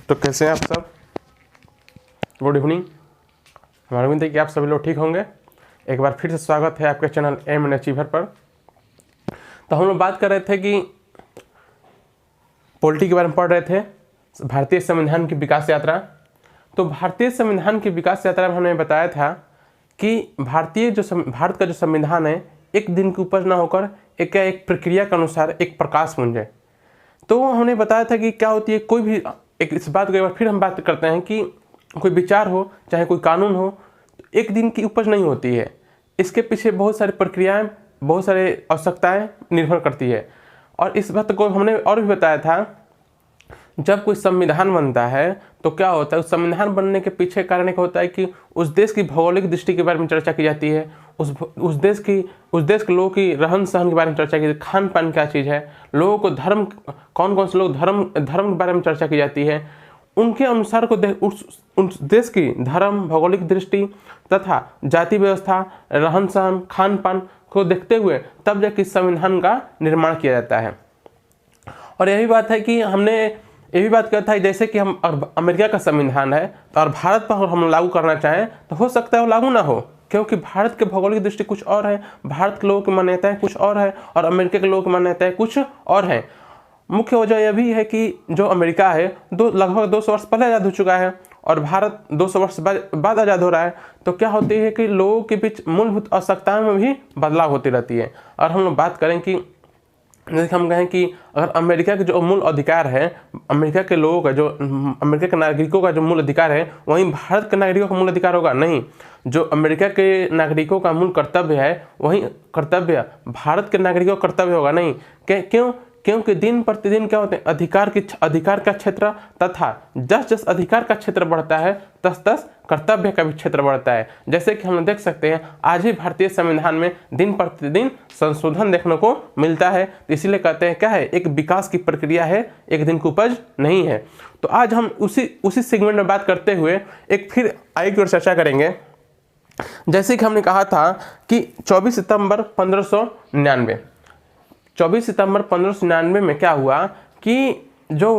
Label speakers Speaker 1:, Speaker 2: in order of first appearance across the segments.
Speaker 1: तो कैसे हैं आप सब? Good evening. हमारा उम्मीद है कि आप सभी लोग ठीक होंगे। एक बार फिर से स्वागत है आपके चैनल एम एंड अचीवर पर। तो हम लोग बात कर रहे थे कि पॉलिटी के बारे में पढ़ रहे थे, भारतीय संविधान की विकास यात्रा। तो भारतीय संविधान की विकास यात्रा में हमने बताया था कि भारत का जो संविधान है एक दिन की उपज ना होकर एक प्रक्रिया के अनुसार एक प्रकाश पुंज है। तो हमने बताया था कि क्या होती है कोई भी इस बात को एक बार फिर हम बात करते हैं कि कोई विचार हो चाहे कोई कानून हो तो एक दिन की उपज नहीं होती है। इसके पीछे बहुत सारी प्रक्रियाएं, बहुत सारे आवश्यकताएं निर्भर करती है। और इस बात को हमने और भी बताया था, जब कोई संविधान बनता है तो क्या होता है, उस संविधान बनने के पीछे कारण एक होता है कि उस देश की भौगोलिक दृष्टि के बारे में चर्चा की जाती है, उस देश के लोगों की रहन सहन के बारे में चर्चा की जाती है, खान पान क्या चीज़ है, लोगों को धर्म, कौन कौन से लोग धर्म के बारे में चर्चा की जाती है। उनके अनुसार को उस देश की धर्म, भौगोलिक दृष्टि तथा जाति व्यवस्था, रहन सहन, खान पान को देखते हुए तब जाकर इस संविधान का निर्माण किया जाता है। और यही बात है कि हमने ये भी बात करता है जैसे कि हम अमेरिका का संविधान है तो और भारत पर हम लागू करना चाहें तो हो सकता है वो लागू ना हो, क्योंकि भारत के भौगोलिक दृष्टि कुछ और है, भारत के लोगों की मान्यताएं कुछ और है और अमेरिका के लोगों की मान्यताएं कुछ और हैं। मुख्य वजह यह भी है कि जो अमेरिका है लगभग 200 वर्ष पहले आज़ाद हो चुका है और भारत 200 वर्ष बाद आज़ाद हो रहा है। तो क्या होती है कि लोगों के बीच मूलभूत आवश्यकताओं में भी बदलाव होती रहती है। और हम लोग बात करें कि जैसे हम कहें कि अगर अमेरिका के जो मूल अधिकार है, अमेरिका के लोगों का जो अमेरिका के नागरिकों का जो मूल अधिकार है वहीं भारत के नागरिकों का मूल अधिकार होगा नहीं। जो अमेरिका के नागरिकों का मूल कर्तव्य है वहीं कर्तव्य भारत के नागरिकों का कर्तव्य होगा नहीं। क्योंकि दिन प्रतिदिन क्या होते हैं, अधिकार का क्षेत्र तथा जस अधिकार का क्षेत्र बढ़ता है तस कर्तव्य का भी क्षेत्र बढ़ता है। जैसे कि हम देख सकते हैं आज ही भारतीय संविधान में दिन प्रतिदिन संशोधन देखने को मिलता है। तो इसीलिए कहते हैं क्या है, एक विकास की प्रक्रिया है, एक दिन की उपज नहीं है। तो आज हम उसी सेगमेंट में बात करते हुए एक फिर आगे की ओर चर्चा करेंगे। जैसे कि हमने कहा था कि 24 सितंबर 1599 में क्या हुआ कि जो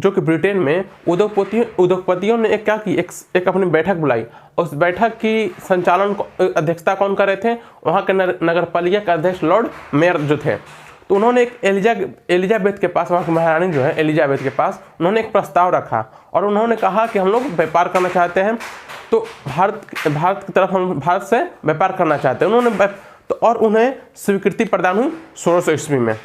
Speaker 1: कि ब्रिटेन में उद्योगपतियों ने क्या की, एक अपनी बैठक बुलाई। उस बैठक की संचालन अध्यक्षता कौन कर रहे थे, वहाँ के नगर पालिका के अध्यक्ष लॉर्ड मेयर जो थे। तो उन्होंने एक एलिजाबेथ के पास, वहाँ की महारानी जो है एलिजाबेथ के पास, उन्होंने एक प्रस्ताव रखा और उन्होंने कहा कि हम लोग व्यापार करना चाहते हैं, तो भारत की तरफ हम भारत से व्यापार करना चाहते हैं। और उन्हें स्वीकृति प्रदान हुई 1600 ईस्वी में।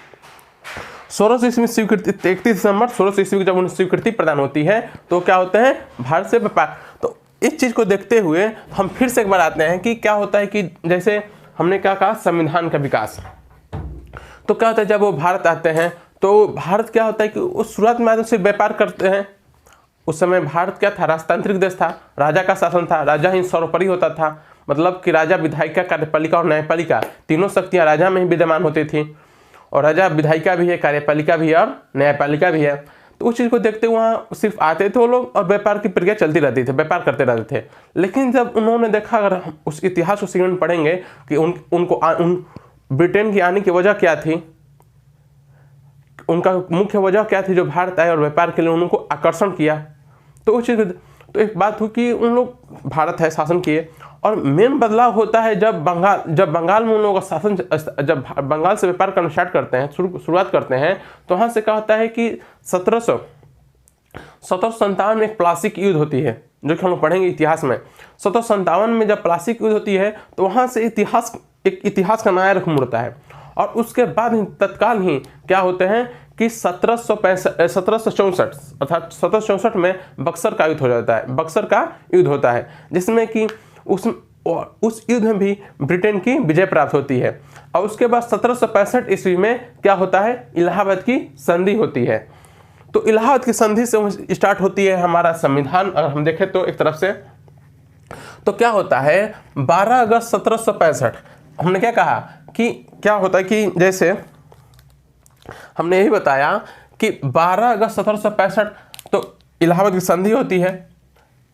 Speaker 1: 1600 ईस्वी में स्वीकृति, 31 दिसंबर 1600 ईस्वी की जब उन्हें स्वीकृति प्रदान होती है तो क्या होते हैं, भारत से व्यापार। तो इस चीज़ को देखते हुए हम फिर से एक बार आते हैं कि क्या होता है कि जैसे हमने क्या कहा, संविधान का विकास। तो क्या होता है जब वो भारत आते हैं तो भारत क्या होता है कि उस शुरुआत में से व्यापार करते हैं। उस समय भारत क्या था, राजतांत्रिक देश था, राजा का शासन था, राजा ही सर्वोपरि होता था। मतलब कि राजा, विधायिका, कार्यपालिका और न्यायपालिका तीनों शक्तियाँ राजा में ही विद्यमान होती थी। और राजा विधायिका भी है, कार्यपालिका भी है और न्यायपालिका भी है। तो उस चीज़ को देखते हुए वहाँ सिर्फ आते थे वो लोग और व्यापार की प्रक्रिया चलती रहती थी, व्यापार करते रहते थे। लेकिन जब उन्होंने देखा, अगर हम उस इतिहास को सीखने पढ़ेंगे कि उन ब्रिटेन की आने की वजह क्या थी, उनका मुख्य वजह क्या थी, जो भारत आए और व्यापार के लिए उनको आकर्षण किया। तो उस चीज़ तो एक बात हुई कि उन लोग भारत है शासन किए। और मेन बदलाव होता है जब बंगाल में उन लोगों का शासन, जब बंगाल से व्यापार करना स्टार्ट करते हैं, शुरुआत करते हैं, तो वहाँ से क्या होता है कि 1757 में एक प्लासी युद्ध होती है, जो कि हम लोग पढ़ेंगे इतिहास में। 1757 में जब प्लासी युद्ध होती है तो वहाँ से एक इतिहास का नया रुख मुड़ता है। और उसके बाद तत्काल ही क्या होते हैं कि 1764 अर्थात 1764 में बक्सर का युद्ध हो जाता है, बक्सर का युद्ध होता है, जिसमें कि उस युद्ध में भी ब्रिटेन की विजय प्राप्त होती है। और उसके बाद 1765 ईस्वी में क्या होता है, इलाहाबाद की संधि होती है। तो इलाहाबाद की संधि से स्टार्ट होती है हमारा संविधान। अगर हम देखें तो एक तरफ से तो क्या होता है, 12 अगस्त 1765 हमने क्या कहा कि क्या होता है कि जैसे हमने यही बताया कि 12 अगस्त 1765 तो इलाहाबाद की संधि होती है।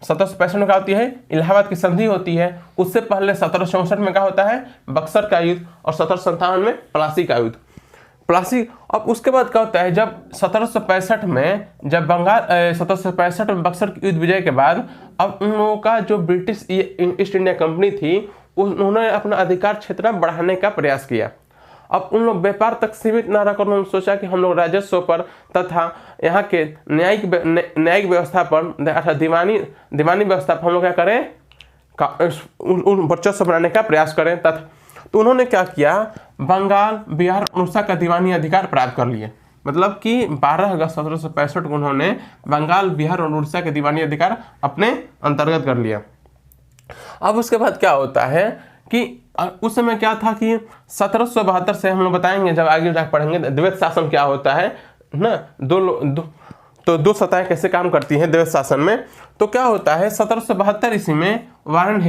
Speaker 1: 1765 में क्या होती है, इलाहाबाद की संधि होती है। उससे पहले 1764 में क्या होता है, बक्सर का युद्ध, और 1757 में प्लासी का युद्ध। प्लास्टिक। अब उसके बाद क्या होता है, जब 1765 में जब बंगाल 1765 में बक्सर की युद्ध विजय के बाद अब उन लोगों का जो ब्रिटिश ईस्ट इंडिया कंपनी थी उन्होंने अपना अधिकार क्षेत्र बढ़ाने का प्रयास किया। अब उन लोग व्यापार तक सीमित न रहकर उन्होंने सोचा कि हम लोग राजस्व पर तथा यहाँ के न्यायिक व्यवस्था पर अर्थात दीवानी व्यवस्था पर हम लोग क्या करें, वर्चस्व बनाने का प्रयास करें। तथा तो उन्होंने क्या किया, बंगाल, बिहार, उड़ीसा का दीवानी अधिकार प्राप्त कर लिए। मतलब कि 12 अगस्त 1765 को उन्होंने बंगाल, बिहार और उड़ीसा के दीवानी अधिकार अपने अंतर्गत कर लिया। अब उसके बाद क्या होता है कि उस समय क्या था कि 1772 से हम लोग बताएंगे जब आगे जाकर पढ़ेंगे द्वैत शासन क्या होता है ना, दो सत्ताएं कैसे काम करती हैं द्वैत शासन में। तो क्या होता है 1772 ईस्वी में वारेन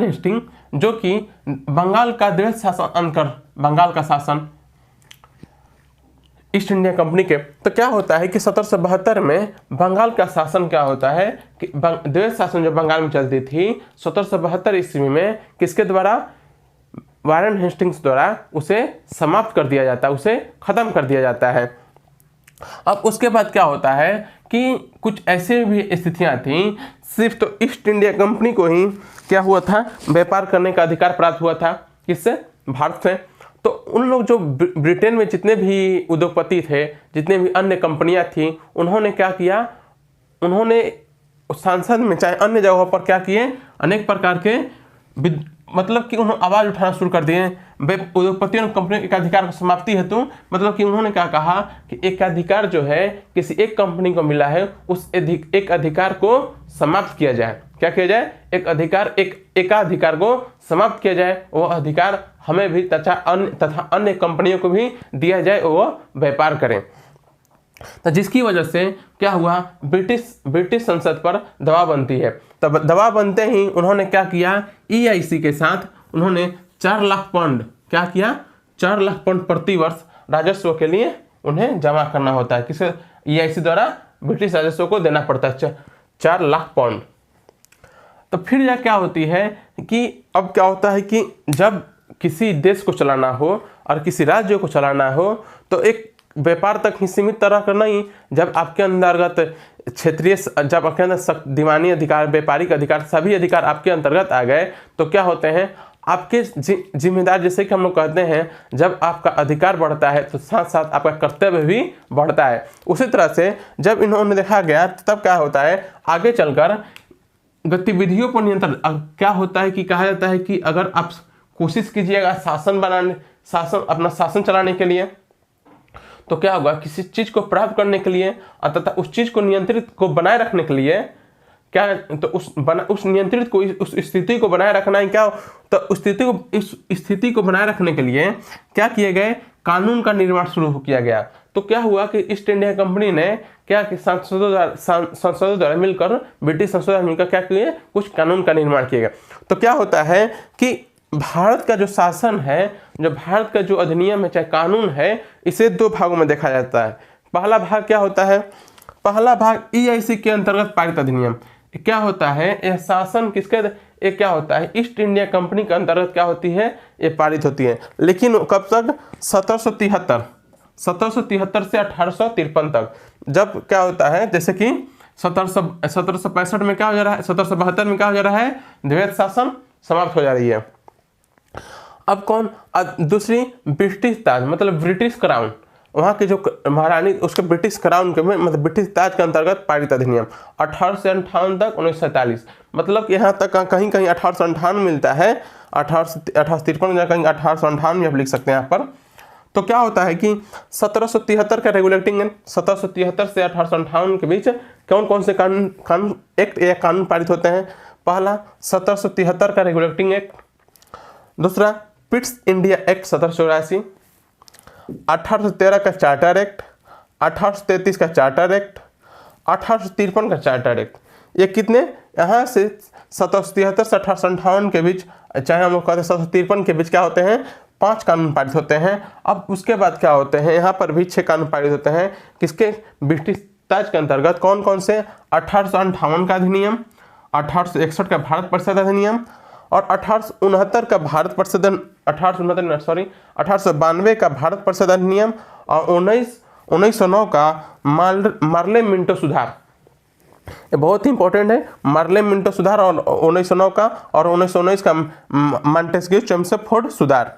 Speaker 1: हेस्टिंग जो कि बंगाल का द्वैत शासन अंतर, बंगाल का शासन ईस्ट इंडिया कंपनी के। तो क्या होता है कि 1772 में बंगाल का शासन क्या होता है कि द्वैत शासन जो बंगाल में चलती थी 1772 ईस्वी में किसके द्वारा, वारेन हेस्टिंग्स द्वारा उसे समाप्त कर दिया जाता है, उसे खत्म कर दिया जाता है। अब उसके बाद क्या होता है कि कुछ ऐसे भी स्थितियां थी, सिर्फ तो ईस्ट इंडिया कंपनी को ही क्या हुआ था, व्यापार करने का अधिकार प्राप्त हुआ था, किससे, भारत से। तो उन लोग जो ब्रिटेन में जितने भी उद्योगपति थे, जितने भी अन्य कंपनियां थी, उन्होंने क्या किया, उन्होंने संसद में चाहे अन्य जगहों पर क्या किए, अनेक प्रकार के मतलब कि उन्होंने आवाज़ उठाना शुरू कर दिए उद्योगपतियों और कंपनियों के अधिकार की समाप्ति हेतु। मतलब कि उन्होंने क्या कहा कि एक अधिकार जो है किसी एक कंपनी को मिला है, उस एक अधिकार को समाप्त किया जाए। क्या किया जाए, एक अधिकार को समाप्त किया जाए, वो अधिकार हमें भी तथा अन्य कंपनियों को भी दिया जाए, वो व्यापार करें। तो जिसकी वजह से क्या हुआ, ब्रिटिश संसद पर दबाव बनती है। तब दबाव बनते ही उन्होंने क्या किया, EIC के साथ उन्होंने 4 लाख पाउंड क्या किया, 4 लाख पाउंड प्रति वर्ष राजस्व के लिए उन्हें जमा करना होता है। किसे, EIC द्वारा ब्रिटिश राजस्व को देना पड़ता है 4 लाख पाउंड। तो फिर यह क्या होती है कि अब क्या होता है कि जब किसी देश को चलाना हो और किसी राज्य को चलाना हो तो एक व्यापार तक ही सीमित तरह का नहीं, जब आपके अंतर्गत क्षेत्रीय, जब आपके अंदर दीवानी अधिकार, व्यापारिक अधिकार, सभी अधिकार आपके अंतर्गत आ गए तो क्या होते हैं, आपके जिम्मेदार, जैसे कि हम लोग कहते हैं जब आपका अधिकार बढ़ता है तो साथ साथ आपका कर्तव्य भी बढ़ता है। उसी तरह से जब इन्होंने देखा गया तब क्या होता है, आगे चलकर गतिविधियों पर नियंत्रण क्या होता है कि कहा जाता है कि अगर आप कोशिश कीजिएगा अपना शासन चलाने के लिए तो क्या होगा, किसी चीज को प्राप्त करने के लिए तथा उस चीज को नियंत्रित को बनाए रखने के लिए क्या, तो उस नियंत्रित को, उस स्थिति को बनाए रखना है क्या, तो उस स्थिति को बनाए रखने के लिए क्या किए गए, कानून का निर्माण शुरू किया गया। तो क्या हुआ कि ईस्ट इंडिया कंपनी ने क्या कि संसदों द्वारा मिलकर, ब्रिटिश संसदों द्वारा मिलकर क्या किए, कुछ कानून का निर्माण किया गया। तो क्या होता है कि भारत का जो शासन है, जो भारत का जो अधिनियम है चाहे कानून है, इसे 2 भागों में देखा जाता है। पहला भाग क्या होता है, पहला भाग EIC के अंतर्गत पारित अधिनियम क्या होता है, यह शासन किसके, ये क्या होता है, ईस्ट इंडिया कंपनी के अंतर्गत क्या होती है, ये पारित होती है। लेकिन कब तक, 1773 से 1853 तक। जब क्या होता है, जैसे कि 1765 में क्या हो जा रहा है, 1772 में क्या हो जा रहा है, द्वैत शासन समाप्त हो जा रही है। अब कौन, दूसरी ब्रिटिश ताज, मतलब ब्रिटिश क्राउन, वहाँ के जो महारानी, उसके ब्रिटिश क्राउन के मतलब ब्रिटिश ताज के अंतर्गत पारित अधिनियम 1858 तक 1947, मतलब यहाँ तक कहीं कहीं 1858 मिलता है, 1853 या कहीं 1858 आप लिख सकते हैं यहाँ पर। तो क्या होता है कि 1773 का रेगुलेटिंग एक्ट, 1773 से 1858 के बीच कौन कौन से कानून एक्ट या कानून पारित होते हैं। पहला 1773 का रेगुलेटिंग एक्ट, दूसरा पिट्स इंडिया एक्ट 1784, 1813 का चार्टर एक्ट, 1833 का चार्टर एक्ट, 1853 का चार्टर एक्ट। ये कितने, यहाँ से 1773 से 1858 के बीच, चाहे हम लोग कहते हैं 1753 के बीच क्या होते हैं, 5 कानून पारित होते हैं। अब उसके बाद क्या होते हैं, यहाँ पर भी 6 कानून पारित होते हैं, किसके, ब्रिटिश ताज के अंतर्गत। कौन कौन से, 1858 का अधिनियम, 1861 का भारत परिषद अधिनियम और 1869 का 1892 का भारत परिषद अधिनियम और 1909 का मार्ले मिंटो सुधार, ये बहुत ही इंपॉर्टेंट है। मार्ले मिंटो सुधार और 1909 का और 1919 का मॉन्टेस्क्यू चेम्सफोर्ड सुधार।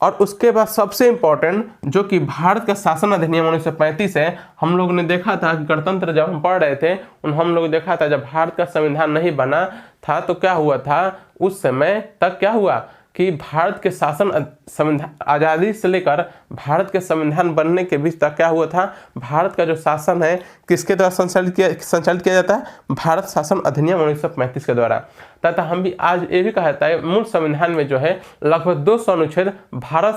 Speaker 1: और उसके बाद सबसे इंपॉर्टेंट जो कि भारत का शासन अधिनियम 1935 है। हम लोग ने देखा था कि गणतंत्र जब हम पढ़ रहे थे हम लोग देखा था जब भारत का संविधान नहीं बना था तो क्या हुआ था, उस समय तक क्या हुआ कि भारत के संविधान आज़ादी से लेकर भारत के संविधान बनने के बीच तक क्या हुआ था, भारत का जो शासन है किसके द्वारा संचालित किया जाता है, भारत शासन अधिनियम 1935 के द्वारा। तथा हम भी आज ये भी कहा जाता है मूल संविधान में जो है लगभग 200 अनुच्छेद भारत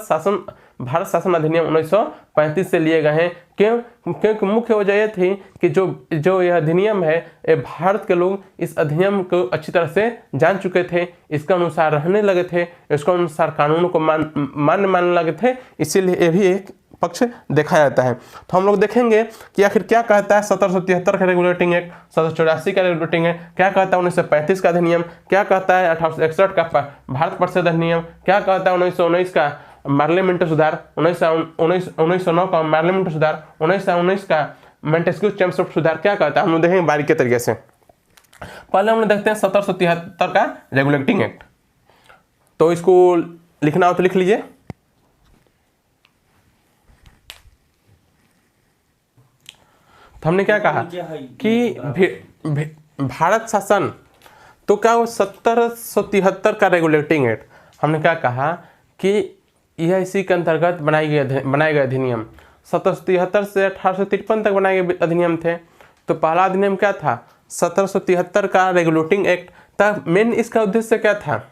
Speaker 1: शासन अधिनियम 1935 से लिए गए हैं। क्योंकि मुख्य वजह यह थी कि जो यह अधिनियम है ये भारत के लोग इस अधिनियम को अच्छी तरह से जान चुके थे, इसके अनुसार रहने लगे थे, इसके अनुसार कानूनों को मानने लगे थे, इसीलिए ये भी एक पक्ष देखा जाता है। तो हम लोग देखेंगे कि आखिर क्या कहता है 1773 का रेगुलेटिंग एक्ट, 1784 का रेगुलेटिंग एक्ट, क्या कहता है 1935 का अधिनियम, क्या कहता है 1861 का भारत परिषद अधिनियम, क्या कहता है 1919 का मार्ले मिंटो सुधार, 1909 का मार्ले मिंटो सुधार, 1919 का मॉन्टेस्क्यू चेम्सफोर्ड सुधार, क्या कहता है हम लोग देखेंगे बारीक के तरीके से। पहले हम लोग देखते हैं 1773 का रेगुलेटिंग एक्ट। तो इसको लिखना हो तो लिख लीजिए। तो हमने क्या कहा कि भारत शासन तो क्या वो 1773 का रेगुलेटिंग एक्ट, हमने क्या कहा कि यह इसी के अंतर्गत बनाए गए अधिनियम 1773 से 1853 तक बनाए गए अधिनियम थे। तो पहला अधिनियम क्या था 1773 का रेगुलेटिंग एक्ट था। मेन इसका उद्देश्य क्या था,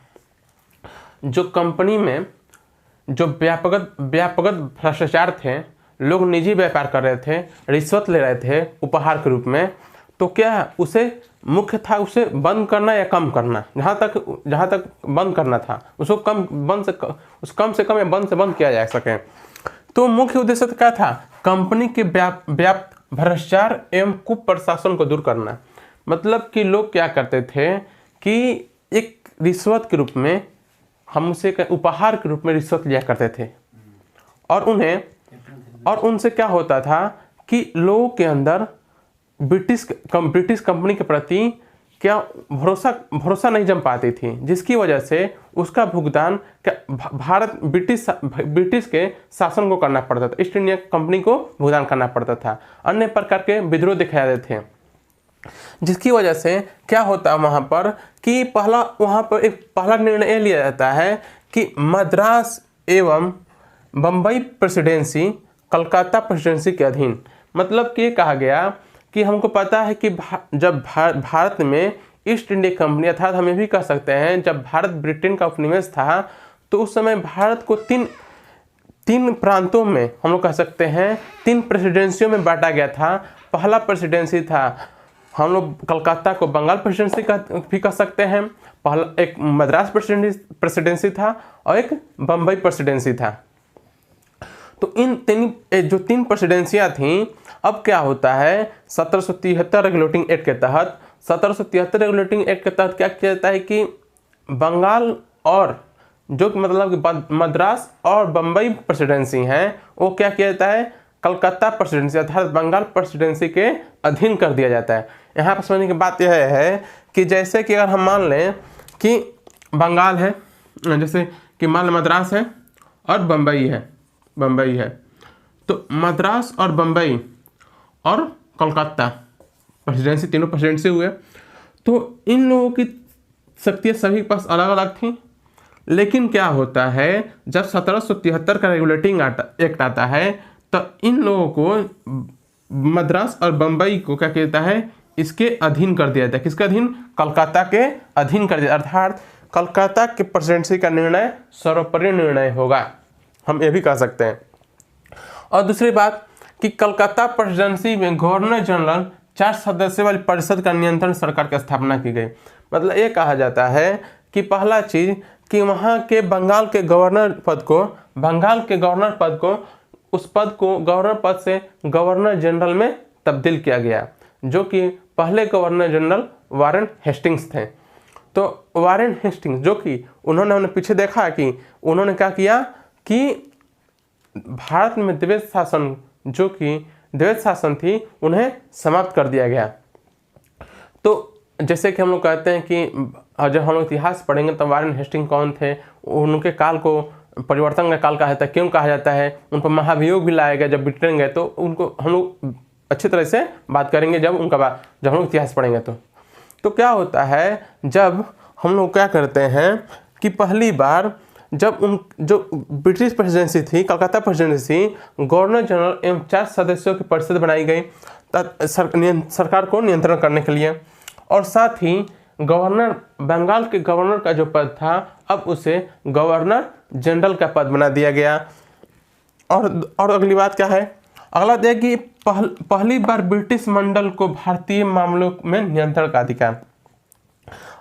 Speaker 1: जो कंपनी में जो व्यापक भ्रष्टाचार थे, लोग निजी व्यापार कर रहे थे, रिश्वत ले रहे थे उपहार के रूप में, तो क्या उसे मुख्य था उसे बंद करना या कम करना। जहाँ तक बंद करना था उसको कम से कम या बंद से बंद किया जा सके। तो मुख्य उद्देश्य तो क्या था, कंपनी के व्याप्त भ्रष्टाचार एवं कुप्रशासन को दूर करना। मतलब कि लोग क्या करते थे कि एक रिश्वत के रूप में हम उसे उपहार के रूप में रिश्वत लिया करते थे और उनसे क्या होता था कि लोगों के अंदर ब्रिटिश कंपनी के प्रति क्या भरोसा नहीं जम पाती थी, जिसकी वजह से उसका भुगतान ब्रिटिश के शासन को करना पड़ता था, ईस्ट इंडिया कंपनी को भुगतान करना पड़ता था, अन्य प्रकार के विद्रोह दिखाए जाते थे। जिसकी वजह से क्या होता है वहाँ पर कि पहला निर्णय लिया जाता है कि मद्रास एवं बम्बई प्रेसिडेंसी कलकत्ता प्रेसिडेंसी के अधीन। मतलब कि कहा गया कि हमको पता है कि जब भारत में ईस्ट इंडिया कंपनी अर्थात हम ये भी कह सकते हैं जब भारत ब्रिटेन का उपनिवेश था तो उस समय भारत को तीन प्रांतों में हम लोग कह सकते हैं 3 प्रेसिडेंसियों में बांटा गया था। पहला प्रेसिडेंसी था हम लोग कलकत्ता को बंगाल प्रेसिडेंसी भी कह सकते हैं, पहला एक मद्रास प्रेसिडेंसी था और एक बम्बई प्रेसिडेंसी था। तो इन जो 3 प्रेसिडेंसियाँ थीं, अब क्या होता है 1773 रेगुलेटिंग एक्ट के तहत 1773 रेगुलेटिंग एक्ट के तहत क्या किया जाता है कि बंगाल और जो मतलब कि मद्रास और बम्बई प्रेसिडेंसी हैं वो क्या किया जाता है कलकत्ता प्रेसिडेंसी अर्थात बंगाल प्रेसिडेंसी के अधीन कर दिया जाता है। यहाँ पर समझने की बात यह है कि जैसे कि अगर हम मान लें कि बंगाल है, जैसे कि मान लें मद्रास है और बम्बई है, तो मद्रास और बम्बई और कोलकाता प्रेसिडेंसी, तीनों प्रेसिडेंसी हुए। तो इन लोगों की शक्तियाँ सभी के पास अलग अलग थी, लेकिन क्या होता है जब 1773 का रेगुलेटिंग एक्ट आता है तो इन लोगों को मद्रास और बम्बई को क्या कहता है इसके अधीन कर दिया जाता है। किसके अधीन, कलकत्ता के अधीन कर दिया, अर्थात कलकत्ता के प्रेसिडेंसी का निर्णय सर्वोपरि निर्णय होगा, हम ये भी कह सकते हैं। और दूसरी बात कि कलकत्ता प्रेसिडेंसी में गवर्नर जनरल 4 सदस्य वाली परिषद का नियंत्रण सरकार की स्थापना की गई। मतलब ये कहा जाता है कि पहला चीज़ कि वहाँ के बंगाल के गवर्नर पद को उस पद को गवर्नर पद से गवर्नर जनरल में तब्दील किया गया, जो कि पहले गवर्नर जनरल वारेन हेस्टिंग्स थे। तो वारेन हेस्टिंग्स जो कि उन्होंने हमने पीछे देखा कि उन्होंने क्या किया कि भारत में द्वैध शासन, जो कि द्वैध शासन थी, उन्हें समाप्त कर दिया गया। तो जैसे कि हम लोग कहते हैं कि जब हम लोग इतिहास पढ़ेंगे तो वारेन हेस्टिंग कौन थे, उनके काल को परिवर्तन का काल कहा जाता है, क्यों कहा जाता है, उन पर महाभियोग भी लाया गया जब ब्रिटेन गए, तो उनको हम लोग अच्छी तरह से बात करेंगे जब हम लोग इतिहास पढ़ेंगे। तो क्या होता है, जब हम लोग क्या करते हैं कि पहली बार जब जो ब्रिटिश प्रेसिडेंसी थी, कलकत्ता प्रेसिडेंसी थी, गवर्नर जनरल एवं 4 सदस्यों की परिषद बनाई गई सरकार को नियंत्रण करने के लिए, और साथ ही गवर्नर, बंगाल के गवर्नर का जो पद था अब उसे गवर्नर जनरल का पद बना दिया गया। और अगली बात क्या है, अगला है कि पहली बार ब्रिटिश मंडल को भारतीय मामलों में नियंत्रण का अधिकार।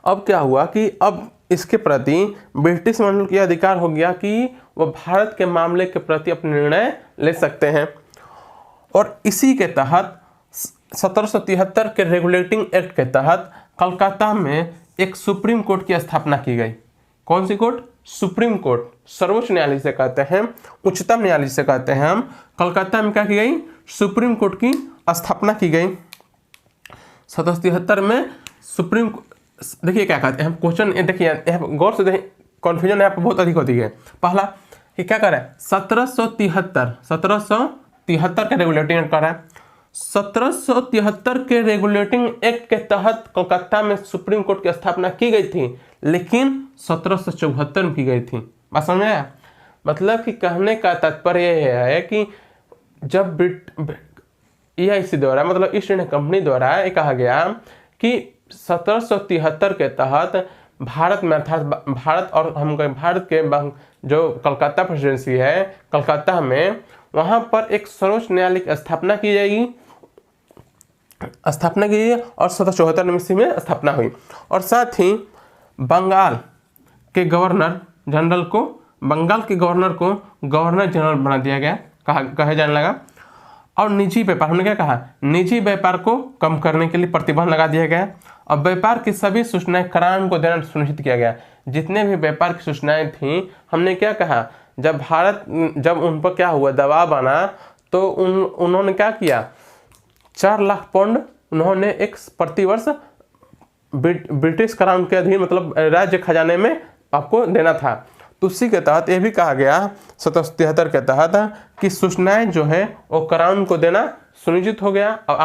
Speaker 1: अब क्या हुआ कि अब इसके प्रति ब्रिटिश मंडल को अधिकार हो गया कि वह भारत के मामले के प्रति अपने निर्णय ले सकते हैं। और इसी के तहत 1773 के रेगुलेटिंग एक्ट के तहत कलकत्ता में एक सुप्रीम कोर्ट की स्थापना की गई। कौन सी कोर्ट? सुप्रीम कोर्ट, सर्वोच्च न्यायालय से कहते हैं, उच्चतम न्यायालय से कहते हैं हम। कलकत्ता में क्या की गई? सुप्रीम कोर्ट की स्थापना की गई 1773 में। सुप्रीम, देखिए क्या कहते हैं हम, क्वेश्चन देखिए गौर से देखिए, कन्फ्यूजन यहाँ पर बहुत अधिक होती है। पहला कि क्या कर रहा है, 1773 के रेगुलेटिंग एक्ट कर रहा है। 1773 के रेगुलेटिंग एक्ट के तहत कोलकाता में सुप्रीम कोर्ट की स्थापना की गई थी, लेकिन 1774 में की गई थी। बात समझ में आया? मतलब कि कहने का तात्पर्य यह है कि जब EIC द्वारा, मतलब ईस्ट इंडिया कंपनी द्वारा ये कहा गया कि 1773 के तहत भारत में, अर्थात भारत और हम भारत के जो कलकत्ता प्रेसिडेंसी है, कलकत्ता में वहाँ पर एक सर्वोच्च न्यायालय की स्थापना की जाएगी, और 1774 ईस्वी में स्थापना हुई। और साथ ही बंगाल के गवर्नर को गवर्नर जनरल बना दिया गया, कहा जाने लगा। और निजी व्यापार, हमने क्या कहा, निजी व्यापार को कम करने के लिए प्रतिबंध लगा दिया गया। और व्यापार की सभी सूचनाएं क्राउन को देना सुनिश्चित किया गया। जितने भी व्यापार की सूचनाएं थी, हमने क्या कहा, जब उन पर क्या हुआ, दबाव बना, तो उन्होंने क्या किया, 4 लाख पाउंड उन्होंने एक प्रतिवर्ष ब्रिटिश क्राउन के अधीन, मतलब राज्य खजाने में आपको देना था। तो उसी के तहत यह भी कहा गया 1773 के तहत कि सूचनाएं जो है वो क्राउन को देना सुनिश्चित हो गया, और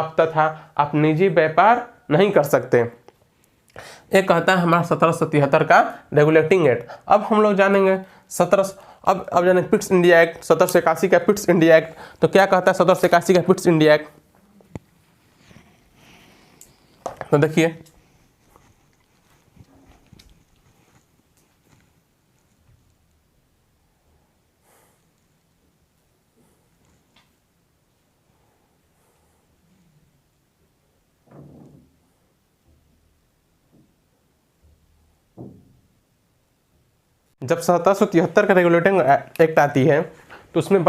Speaker 1: आप निजी व्यापार नहीं कर सकते। ये कहता है हमारा 1773 का रेगुलेटिंग एक्ट। अब हम लोग जानेंगे अब जानेंगे पिट्स इंडिया एक्ट, 1781 का पिट्स इंडिया एक्ट। तो क्या कहता है 1781 का पिट्स इंडिया एक्ट? तो देखिए, जब 1773 का रेगुलेटिंग एक्ट आती है तो उसमें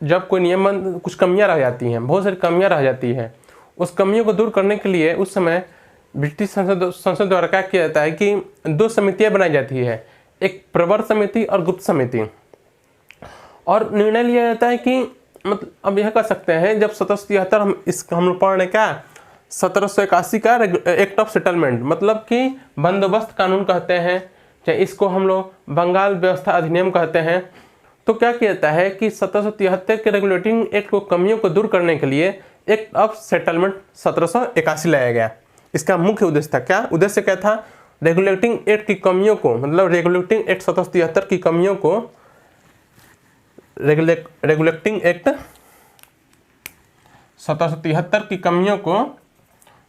Speaker 1: जब कोई नियम कुछ कमियां रह जाती हैं, बहुत सारी कमियां रह जाती हैं, उस कमियों को दूर करने के लिए उस समय ब्रिटिश संसद द्वारा क्या किया जाता है कि 2 समितियां बनाई जाती है, एक प्रवर समिति और गुप्त समिति। और निर्णय लिया जाता है कि मतलब अब यह कह सकते हैं, जब 1773 हम लोग पढ़ रहे क्या, 1781 का एक्ट ऑफ सेटलमेंट, मतलब कि बंदोबस्त कानून कहते हैं, चाहे इसको हम लोग बंगाल व्यवस्था अधिनियम कहते हैं। तो क्या किया जाता है कि 1773 के रेगुलेटिंग एक्ट को कमियों को दूर करने के लिए एक्ट ऑफ सेटलमेंट 1781 लाया गया। इसका मुख्य उद्देश्य था, क्या उद्देश्य क्या था, रेगुलेटिंग एक्ट की कमियों को, मतलब रेगुलेटिंग एक्ट 1773 की कमियों को, रेगुलेटिंग एक्ट 1773 की कमियों को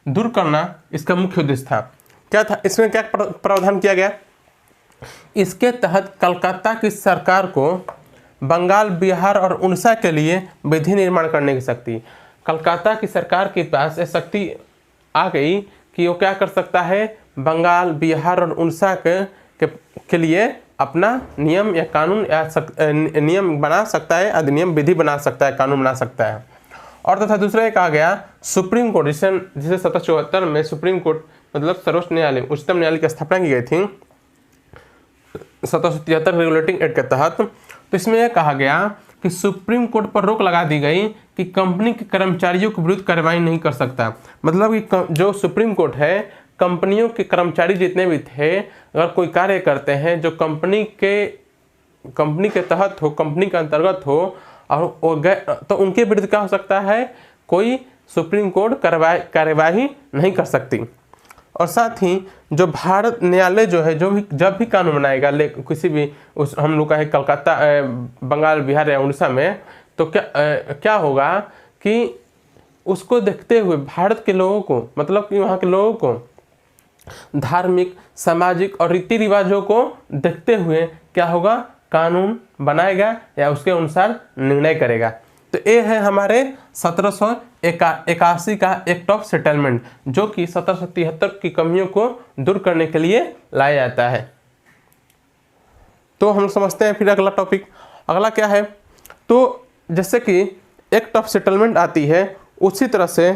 Speaker 1: दूर करना इसका मुख्य उद्देश्य था। क्या था इसमें, क्या प्रावधान किया गया, इसके तहत कलकत्ता की सरकार को बंगाल, बिहार और उड़ीसा के लिए विधि निर्माण करने की शक्ति, कलकत्ता की सरकार के पास यह शक्ति आ गई कि वो क्या कर सकता है, बंगाल, बिहार और उड़ीसा के लिए अपना नियम या कानून या नियम बना सकता है, अधिनियम विधि बना सकता है, कानून बना सकता है। और तथा दूसरा ये कहा गया सुप्रीम कोर्ट, जिसे 1774 में सुप्रीम कोर्ट मतलब सर्वोच्च न्यायालय, उच्चतम न्यायालय की स्थापना की गई थी। 1773 रेगुलेटिंग एक्ट के तहत। तो इसमें यह कहा गया कि सुप्रीम कोर्ट पर रोक लगा दी गई कि कंपनी के कर्मचारियों के विरुद्ध कार्रवाई नहीं कर सकता। मतलब कि जो सुप्रीम कोर्ट है, कंपनियों के कर्मचारी जितने भी थे, अगर कोई कार्य करते हैं जो कंपनी के तहत हो, कंपनी के अंतर्गत हो, और तो उनके विरुद्ध क्या हो सकता है, कोई सुप्रीम कोर्ट कार्यवाही नहीं कर सकती। और साथ ही जो भारत न्यायालय जो है, जब भी कानून बनाएगा किसी भी हम लोग का है कलकत्ता, बंगाल, बिहार या उड़ीसा में, तो क्या होगा कि उसको देखते हुए भारत के लोगों को, मतलब कि वहाँ के लोगों को धार्मिक, सामाजिक और रीति रिवाजों को देखते हुए क्या होगा, कानून बनाएगा या उसके अनुसार निर्णय करेगा। तो ये है हमारे 1781 का एक्ट ऑफ सेटलमेंट, जो कि 1773 की कमियों को दूर करने के लिए लाया जाता है। तो हम समझते हैं फिर अगला टॉपिक। अगला क्या है, तो जैसे कि एक्ट ऑफ सेटलमेंट आती है, उसी तरह से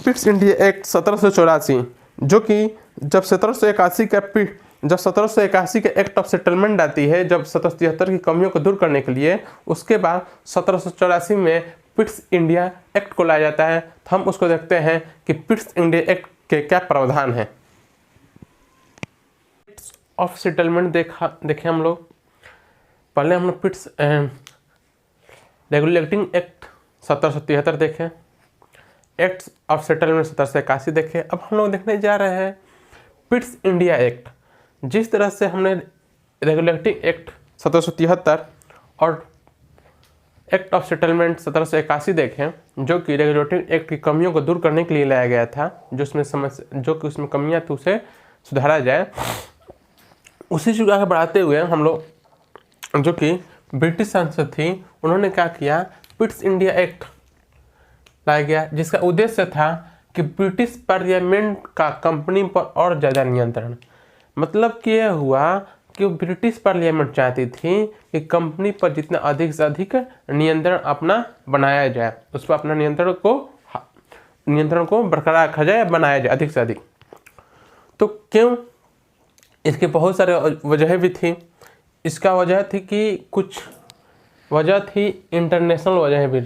Speaker 1: पिट्स इंडिया एक्ट 1784, जो कि जब 1781 के एक्ट ऑफ सेटलमेंट आती है, जब 1773 की कमियों को दूर करने के लिए, उसके बाद 1784 में पिट्स इंडिया एक्ट को लाया जाता है। तो हम उसको देखते हैं कि पिट्स इंडिया एक्ट के क्या प्रावधान है। पिट्स ऑफ सेटलमेंट देखें हम लोग। पहले हम लोग पिट्स रेगुलेटिंग एक्ट 1773 देखें, एक्ट ऑफ सेटलमेंट 1781 देखें। अब हम लोग देखने जा रहे हैं पिट्स इंडिया एक्ट। जिस तरह से हमने रेगुलेटिंग एक्ट 1773 और एक्ट ऑफ सेटलमेंट 1781 देखें, जो कि रेगुलेटिंग एक्ट की कमियों को दूर करने के लिए लाया गया था, जो कि उसमें कमियां थी उसे सुधारा जाए, उसी चीज़ को आगे बढ़ाते हुए हम लोग, जो कि ब्रिटिश संसद थी, उन्होंने क्या किया, पिट्स इंडिया एक्ट लाया गया, जिसका उद्देश्य था कि ब्रिटिश पार्लियामेंट का कंपनी पर और ज़्यादा नियंत्रण। मतलब कि यह हुआ कि ब्रिटिश पार्लियामेंट चाहती थी कि कंपनी पर जितना अधिक से अधिक नियंत्रण अपना बनाया जाए, उस पर अपना नियंत्रण को बरकरार रखा जाए, बनाया जाए अधिक से अधिक। तो क्यों, इसके बहुत सारे वजह भी थी। इसका वजह थी कि कुछ वजह थी इंटरनेशनल वजह भी,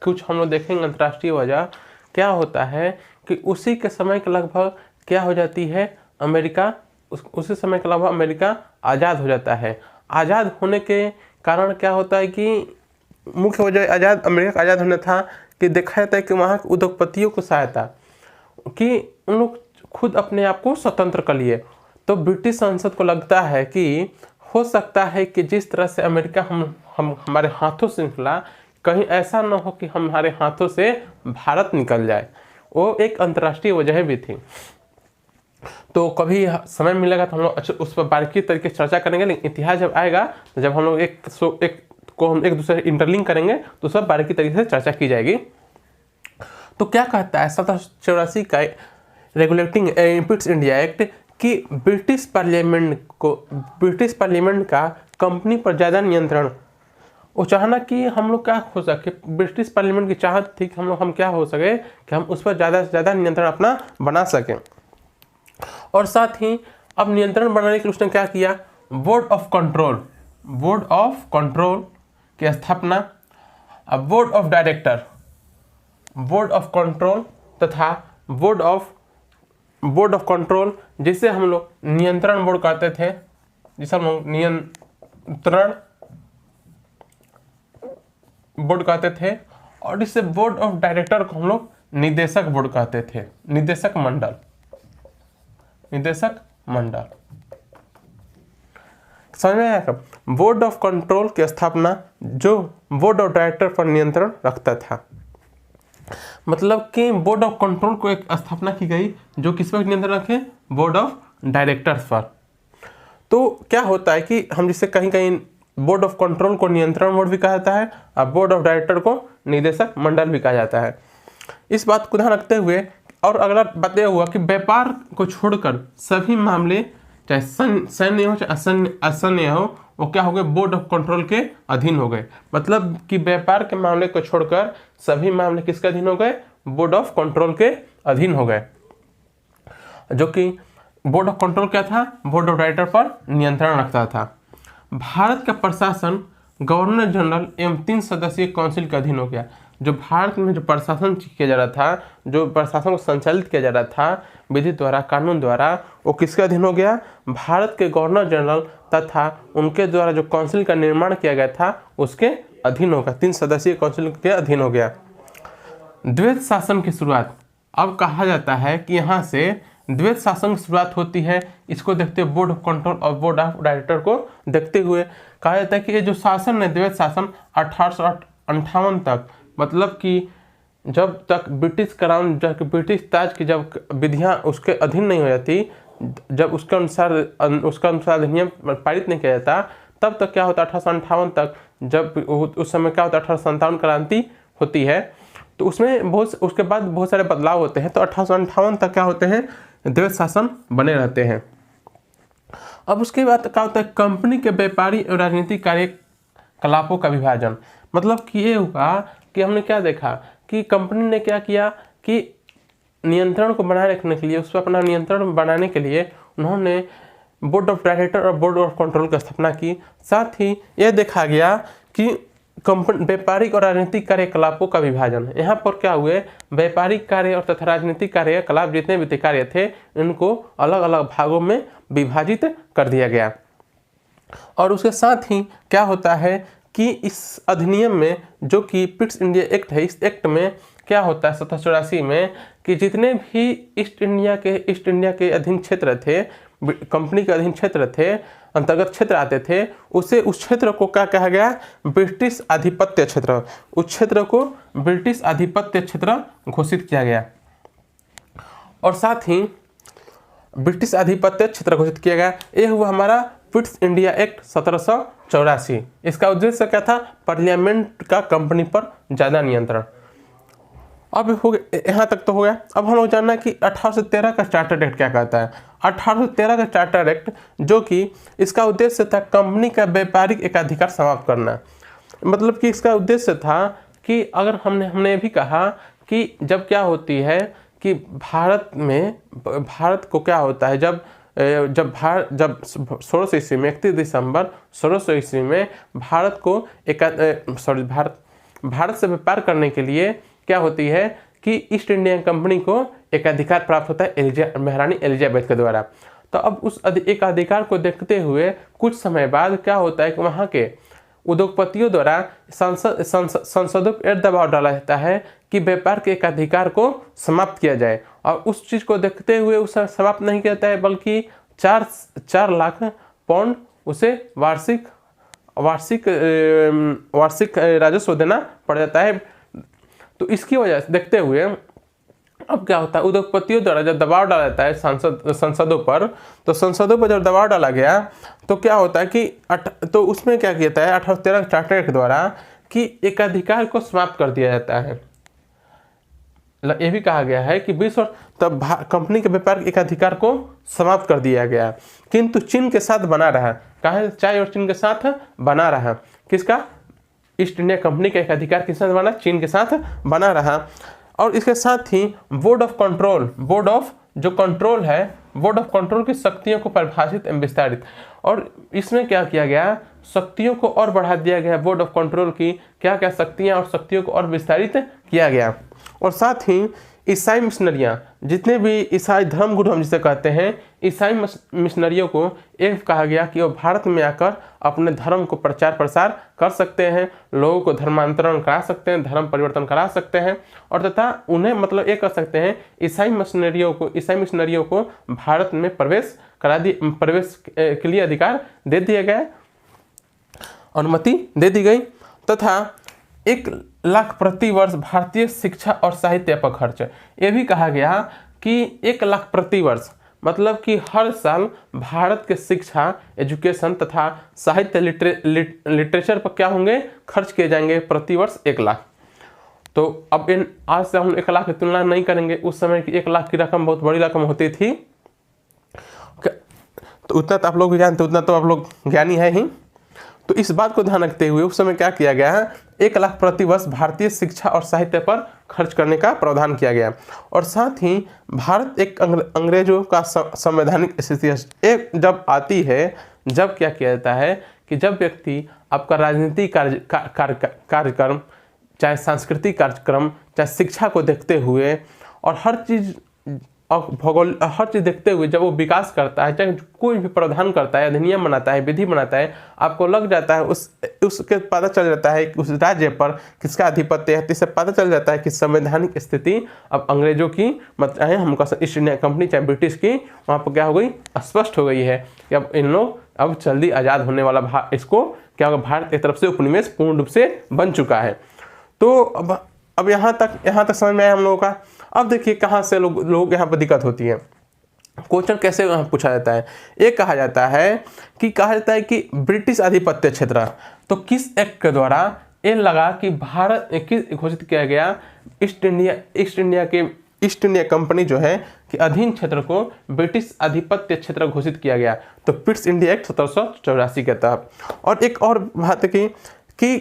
Speaker 1: कुछ हम लोग देखेंगे अंतर्राष्ट्रीय वजह। क्या होता है कि उसी के समय के लगभग क्या हो जाती है, अमेरिका, उसी समय के लगभग अमेरिका आज़ाद हो जाता है। आज़ाद होने के कारण क्या होता है कि मुख्य वजह अमेरिका का आज़ाद होने था कि देखा जाता है कि वहाँ के उद्योगपतियों को सहायता, कि उन लोग खुद अपने आप को स्वतंत्र कर लिए। तो ब्रिटिश संसद को लगता है कि हो सकता है कि जिस तरह से अमेरिका हम हमारे हाथों से निकला, कहीं ऐसा न हो कि हमारे हाथों से भारत निकल जाए। वो एक अंतर्राष्ट्रीय वजह भी थी। तो कभी समय मिलेगा तो हम लोग उस पर बारीकी तरीके से चर्चा करेंगे, लेकिन इतिहास जब आएगा तो जब हम लोग एक दूसरे इंटरलिंक करेंगे तो सब बारीकी तरीके से चर्चा की जाएगी। तो क्या कहता है 1784 का रेगुलेटिंग पिट्स इंडिया एक्ट कि ब्रिटिश पार्लियामेंट का कंपनी पर ज़्यादा नियंत्रण, वो चाहना कि हम लोग क्या हो सके, ब्रिटिश पार्लियामेंट की चाहत थी कि हम क्या हो सके कि हम उस पर ज़्यादा से ज़्यादा नियंत्रण अपना बना सकें। और साथ ही अब नियंत्रण बनाने के लिए उसने क्या किया, बोर्ड ऑफ कंट्रोल की स्थापना, board of director, board of control तथा बोर्ड ऑफ कंट्रोल, जिसे हम लोग नियंत्रण बोर्ड कहते थे, जिसे हम लोग नियंत्रण बोर्ड कहते थे, और इससे बोर्ड ऑफ डायरेक्टर को हम लोग निदेशक बोर्ड कहते थे, निदेशक मंडल। समझ में आया? बोर्ड ऑफ कंट्रोल की स्थापना जो बोर्ड ऑफ डायरेक्टर पर नियंत्रण रखता था। मतलब कि बोर्ड ऑफ कंट्रोल को एक स्थापना की गई जो किस पर नियंत्रण रखे, बोर्ड ऑफ डायरेक्टर्स पर। तो क्या होता है कि हम जिससे कहीं कहीं बोर्ड ऑफ कंट्रोल को नियंत्रण बोर्ड भी कहा जाता है और बोर्ड ऑफ डायरेक्टर को निदेशक मंडल भी कहा जाता है। इस बात को ध्यान रखते हुए, और अगला बात यह हुआ कि व्यापार को छोड़कर सभी मामले, चाहे सैन्य हो चाहे असैन्य हो, वो क्या हो गए, बोर्ड ऑफ कंट्रोल के अधीन हो गए। मतलब कि व्यापार के मामले को छोड़कर सभी मामले किसके अधीन हो गए, बोर्ड ऑफ कंट्रोल के अधीन हो गए। जो कि बोर्ड ऑफ कंट्रोल क्या था, बोर्ड ऑफ डायरेक्टर पर नियंत्रण रखता था। भारत का प्रशासन गवर्नर जनरल एवं 3 सदस्यीय काउंसिल के अधीन हो गया। जो भारत में जो प्रशासन किया जा रहा था, जो प्रशासन को संचालित किया जा रहा था विधि द्वारा, कानून द्वारा, वो किसके अधीन हो गया, भारत के गवर्नर जनरल तथा उनके द्वारा जो काउंसिल का निर्माण किया गया था उसके अधीन होगा, 3 सदस्यीय काउंसिल के अधीन हो गया। द्वैत शासन की शुरुआत, अब कहा जाता है कि यहाँ से द्वैत शासन की शुरुआत होती है। इसको देखते हुए बोर्ड ऑफ कंट्रोल और बोर्ड ऑफ डायरेक्टर को देखते हुए कहा जाता है कि ये जो शासन है द्वैत शासन 1858 तक, मतलब कि जब तक ब्रिटिश क्राउन, जब ब्रिटिश ताज की जब विधियाँ उसके अधीन नहीं हो जाती, जब उसके अनुसार अधिनियम पारित नहीं किया जाता, तब तक क्या होता है 1858 तक, जब उस समय क्या होता है 1857 क्रांति होती है, तो उसमें उसके बाद बहुत सारे बदलाव होते हैं। तो 1858 तक क्या होते हैं, द्वैत शासन बने रहते हैं। अब उसके बाद क्या होता है, कंपनी के व्यापारी और राजनीतिक कार्यकलापों का विभाजन। मतलब कि ये हुआ कि हमने क्या देखा कि कंपनी ने क्या किया कि नियंत्रण को बनाए रखने के लिए, उस पर अपना नियंत्रण बनाने के लिए उन्होंने बोर्ड ऑफ डायरेक्टर और बोर्ड ऑफ कंट्रोल की स्थापना की। साथ ही यह देखा गया कि कंपनी व्यापारिक और राजनीतिक कार्यकलापों का विभाजन, यहाँ पर क्या हुए, व्यापारिक कार्य और तथा राजनीतिक कार्यकलाप जितने भी कार्य थे इनको अलग अलग भागों में विभाजित कर दिया गया। और उसके साथ ही क्या होता है कि इस अधिनियम में जो कि पिट्स इंडिया एक्ट है, इस एक्ट में क्या होता है 1784 में कि जितने भी ईस्ट इंडिया के अधीन क्षेत्र थे, कंपनी के अधीन क्षेत्र थे, अंतर्गत क्षेत्र आते थे, उसे उस क्षेत्र को क्या कहा गया, ब्रिटिश आधिपत्य क्षेत्र। उस क्षेत्र को ब्रिटिश आधिपत्य क्षेत्र घोषित किया गया। और साथ ही ब्रिटिश आधिपत्य क्षेत्र घोषित किया गया। यह हुआ हमारा पिट्स इंडिया एक्ट 1784। इसका उद्देश्य क्या था, पार्लियामेंट का कंपनी पर ज़्यादा नियंत्रण। अब हो गया, यहाँ तक तो हो गया। अब हम लोग जानना कि 1813 का चार्टर एक्ट क्या कहता है। 1813 का चार्टर एक्ट जो कि इसका उद्देश्य था कंपनी का व्यापारिक एकाधिकार समाप्त करना। मतलब कि इसका उद्देश्य था कि अगर हमने भी कहा कि जब क्या होती है कि भारत को क्या होता है, जब 1600 ईस्वी में 31 दिसंबर 1600 ईस्वी में भारत को भारत से व्यापार करने के लिए क्या होती है कि ईस्ट इंडिया कंपनी को एक अधिकार प्राप्त होता है महारानी एलिजाबेथ के द्वारा। तो अब उस एक अधिकार को देखते हुए कुछ समय बाद क्या होता है कि वहाँ के उद्योगपतियों द्वारा संसदों पर दबाव डाला जाता है कि व्यापार के एक अधिकार को समाप्त किया जाए। और उस चीज़ को देखते हुए उसे समाप्त नहीं किया जाता है, बल्कि 4 लाख पाउंड उसे वार्षिक राजस्व देना पड़ जाता है। तो इसकी वजह से देखते हुए अब क्या होता है, उद्योगपतियों द्वारा जब दबाव डाला जाता है संसदों पर, तो संसदों पर जब दबाव डाला गया तो क्या होता है कि तो उसमें क्या किया जाता है 1813 चार्टर एक्ट द्वारा कि एक अधिकार को समाप्त कर दिया जाता है। ये भी कहा गया है कि 20 वर्ष तब कंपनी के व्यापार एक अधिकार को समाप्त कर दिया गया, किंतु चीन के साथ बना रहा। कहा चाय और चीन के साथ बना रहा, किसका, ईस्ट इंडिया कंपनी का एक अधिकार किसके साथ बना, चीन के साथ बना रहा। और इसके साथ ही बोर्ड ऑफ कंट्रोल की शक्तियों को परिभाषित एवं विस्तारित, और इसमें क्या किया गया, शक्तियों को और बढ़ा दिया गया। बोर्ड ऑफ कंट्रोल की क्या क्या शक्तियां और शक्तियों को और विस्तारित किया गया। और साथ ही ईसाई मिशनरियाँ, जितने भी ईसाई धर्मगुरु हम जिसे कहते हैं, ईसाई मिशनरियों को एक कहा गया कि वो भारत में आकर अपने धर्म को प्रचार प्रसार कर सकते हैं, लोगों को धर्मांतरण करा सकते हैं, धर्म परिवर्तन करा सकते हैं, और तथा उन्हें मतलब ये कर सकते हैं ईसाई मिशनरियों को भारत में प्रवेश के लिए अधिकार दे दिया गया, अनुमति दे दी गई। तथा 1 लाख प्रति वर्ष भारतीय शिक्षा और साहित्य पर खर्च। ये भी कहा गया कि 1 लाख प्रति वर्ष, मतलब कि हर साल भारत के शिक्षा, एजुकेशन तथा साहित्य लिटरेचर पर क्या होंगे, खर्च किए जाएंगे प्रति वर्ष 1 लाख। तो अब आज से हम 1 लाख की तुलना नहीं करेंगे, उस समय की 1 लाख की रकम बहुत बड़ी रकम होती थी। तो उतना तो आप लोग भी जानते, उतना तो आप लोग ज्ञानी है ही। तो इस बात को ध्यान रखते हुए उस समय क्या किया गया है, 1 लाख प्रति वर्ष भारतीय शिक्षा और साहित्य पर खर्च करने का प्रावधान किया गया। और साथ ही भारत एक अंग्रेजों का संवैधानिक स्थिति एक जब आती है, जब क्या किया जाता है कि जब व्यक्ति आपका राजनीतिक कार्यक्रम, चाहे सांस्कृतिक कार्यक्रम, चाहे शिक्षा को देखते हुए और हर चीज़ देखते हुए जब वो विकास करता है, चाहे कोई भी प्रावधान करता है, अधिनियम बनाता है, विधि बनाता है, आपको लग जाता है उसके पता चल जाता है कि उस राज्य पर किसका आधिपत्य है। इससे पता चल जाता है कि संवैधानिक स्थिति अब अंग्रेजों की चाहे हमका ईस्ट इंडिया कंपनी चाहे ब्रिटिश की, वहाँ पर क्या हो गई, स्पष्ट हो गई है कि अब इन लोग अब जल्दी आज़ाद होने वाला इसको क्या होगा, भारत की तरफ से उपनिवेश पूर्ण रूप से बन चुका है। तो अब यहाँ तक समझ में आया हम लोगों का। अब देखिए कहाँ से लोग यहाँ पर दिक्कत होती है। क्वेश्चन कैसे यहाँ पूछा जाता है, एक कहा जाता है कि ब्रिटिश आधिपत्य क्षेत्र, तो किस एक्ट के द्वारा ये लगा कि भारत किस घोषित किया गया, ईस्ट इंडिया कंपनी जो है कि अधीन क्षेत्र को ब्रिटिश आधिपत्य क्षेत्र घोषित किया गया, तो पिट्स इंडिया एक्ट 1784 के तहत। और एक और बात कि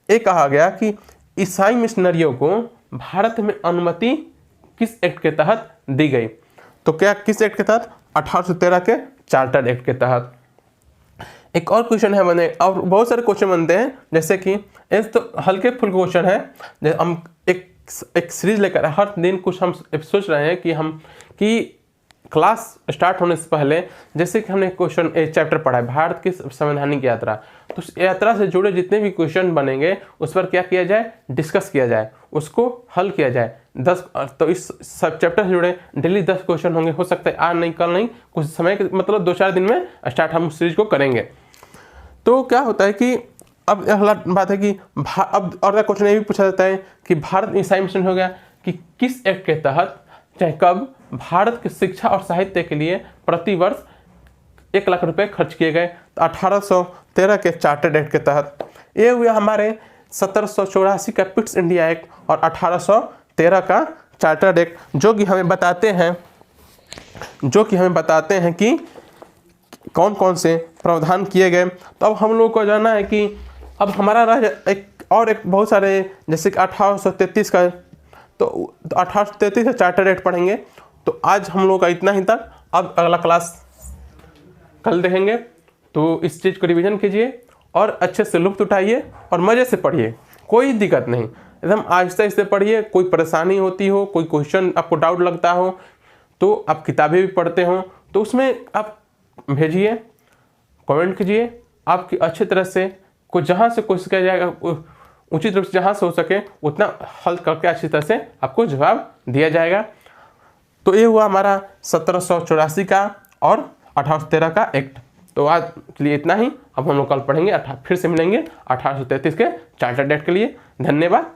Speaker 1: ये कहा गया कि ईसाई मिशनरियों को भारत में अनुमति किस एक्ट के तहत दी गई, तो क्या किस एक्ट के तहत, 1813 के चार्टर एक्ट के तहत। एक और क्वेश्चन है बने, और बहुत सारे क्वेश्चन बनते हैं, जैसे कि तो हल्के फुल्के क्वेश्चन है, जैसे हम एक सीरीज लेकर हर दिन कुछ हम सोच रहे हैं कि क्लास स्टार्ट होने से पहले, जैसे कि हमने क्वेश्चन चैप्टर पढ़ा है भारत की संवैधानिक यात्रा, तो उस यात्रा से जुड़े जितने भी क्वेश्चन बनेंगे उस पर क्या किया जाए, डिस्कस किया जाए, उसको हल किया जाए। 10 तो इस सब चैप्टर से जुड़े डेली 10 क्वेश्चन होंगे, हो सकता है आज नहीं कल नहीं, कुछ समय के मतलब 2-4 दिन में स्टार्ट हम सीरीज को करेंगे। तो क्या होता है कि अब अगला बात है कि अब और क्वेश्चन ये भी पूछा जाता है कि भारत ईसाई मिशन हो गया कि किस एक्ट के तहत चाहे कब भारत की शिक्षा और साहित्य के लिए प्रति वर्ष 1 लाख रुपए खर्च किए गए, तो 1813 के चार्टर्ड एक्ट के तहत। ये हुए हमारे 1784 का पिट्स इंडिया एक्ट और 1813 का चार्टर्ड एक्ट, जो कि हमें बताते हैं कि कौन कौन से प्रावधान किए गए। तो अब हम लोग को जानना है कि अब हमारा एक बहुत सारे, जैसे कि 1833 का, तो 1833 का चार्टर एक्ट पढ़ेंगे। तो आज हम लोग का इतना ही तक, अब अगला क्लास कल देखेंगे। तो इस चीज़ को रिवीजन कीजिए और अच्छे से लुत्फ उठाइए और मज़े से पढ़िए, कोई दिक्कत नहीं, एकदम आहिस्ते आहिस्ते पढ़िए। कोई परेशानी होती हो, कोई क्वेश्चन आपको डाउट लगता हो, तो आप किताबें भी पढ़ते हो तो उसमें आप भेजिए, कमेंट कीजिए, आपकी अच्छी तरह से कुछ जहाँ से कोशिश किया जाएगा, उचित रूप से जहाँ से हो सके उतना हल करके अच्छी तरह से आपको जवाब दिया जाएगा। तो ये हुआ हमारा 1784 का और 1813 का एक्ट। तो आज के लिए इतना ही, अब हम लोग कल पढ़ेंगे, फिर से मिलेंगे 1833 के चार्टर्ड एक्ट के लिए। धन्यवाद।